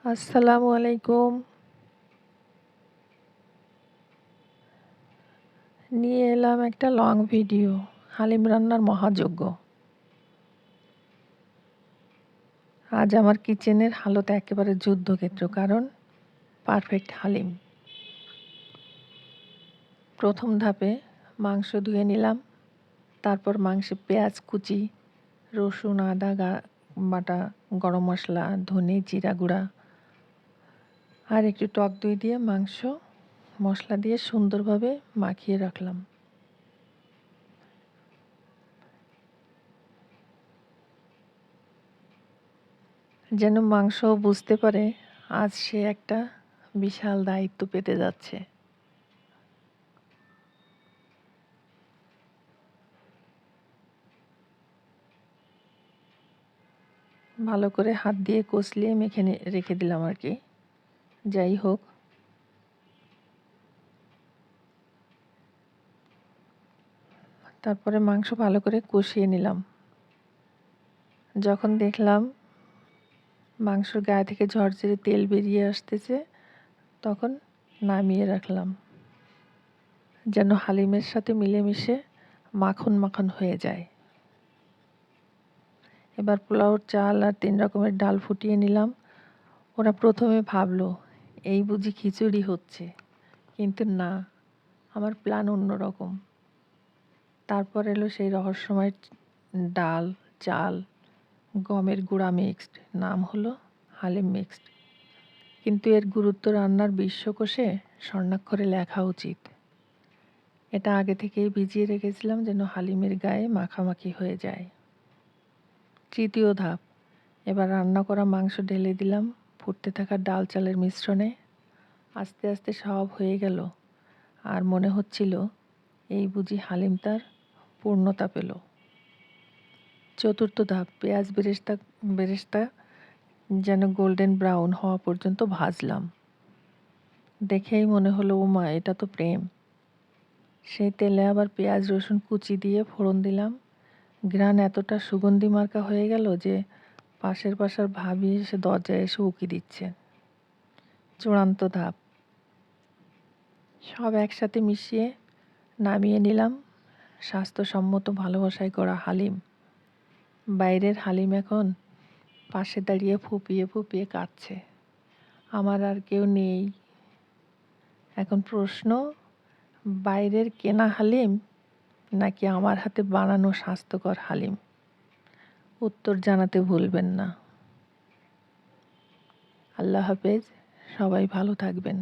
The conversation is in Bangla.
আসসালামু আলাইকুম। নিয়ে এলাম একটা লং ভিডিও, হালিম রান্নার মহাযজ্ঞ। আজ আমার কিচেনের হালত একেবারে যুদ্ধক্ষেত্র, কারণ পারফেক্ট হালিম। প্রথম ধাপে মাংস ধুয়ে নিলাম, তারপর মাংসে পেঁয়াজ কুচি, রসুন, আদা বাটা, গরম মশলা, ধনে, জিরা গুঁড়া আর একটু টক দই দিয়ে মাংস মশলা দিয়ে সুন্দরভাবে মাখিয়ে রাখলাম। যেন মাংস বুঝতে পারে আজ সে একটা বিশাল দায়িত্ব পেতে যাচ্ছে। ভালো করে হাত দিয়ে কষলিয়ে মেখে রেখে দিলাম আর কি। যাই হোক, তারপরে মাংস ভালো করে কষিয়ে নিলাম। যখন দেখলাম মাংসর গায়ে থেকে ঝরঝরে তেল বেরিয়ে আসতেছে, তখন নামিয়ে রাখলাম, যেন হালিমের সাথে মিলেমিশে মাখন মাখন হয়ে যায়। এবার পোলাওর চাল আর 3 রকমের ডাল ফুটিয়ে নিলাম। ওরা প্রথমে ভাবলো এই বুঝি খিচুড়ি হচ্ছে, কিন্তু না, আমার প্ল্যান অন্যরকম। তারপর এলো সেই রহস্যময় ডাল, চাল, গমের গুঁড়া মিক্সড, নাম হলো হালিম মিক্সড। কিন্তু এর গুরুত্ব রান্নার বিশ্বকোষে স্বর্ণাক্ষরে লেখা উচিত। এটা আগে থেকেই ভিজিয়ে রেখেছিলাম যেন হালিমের গায়ে মাখামাখি হয়ে যায়। তৃতীয় ধাপ, এবার রান্না করা মাংস ঢেলে দিলাম ফুটতে থাকা ডাল চালের মিশ্রণে। আস্তে আস্তে সব হয়ে গেল, আর মনে হচ্ছিল এই বুঝি হালিম তার পূর্ণতা পেল। চতুর্থ ধাপ, পেঁয়াজ বেরেস্তা যেন গোল্ডেন ব্রাউন হওয়া পর্যন্ত ভাজলাম। দেখেই মনে হলো, ও মা, এটা তো প্রেম। সেই তেলে আবার পেঁয়াজ রসুন কুচি দিয়ে ফোড়ন দিলাম। ঘ্রাণ এতটা সুগন্ধি মার্কা হয়ে গেল যে পাশের ভাবি এসে দরজায় এসে উকি দিচ্ছে। চূড়ান্ত ধাপ, সব একসাথে মিশিয়ে নামিয়ে নিলাম স্বাস্থ্যসম্মত ভালোবাসায় করা হালিম। বাইরের হালিম এখন পাশে দাঁড়িয়ে ফুপিয়ে ফুপিয়ে কাঁদছে। আমার আর কেউ নেই। এখন প্রশ্ন, বাইরের কেনা হালিম নাকি আমার হাতে বানানো স্বাস্থ্যকর হালিম? উত্তর জানাতে ভুলবেন না। আল্লাহ হাফেজ, সবাই ভালো থাকবেন।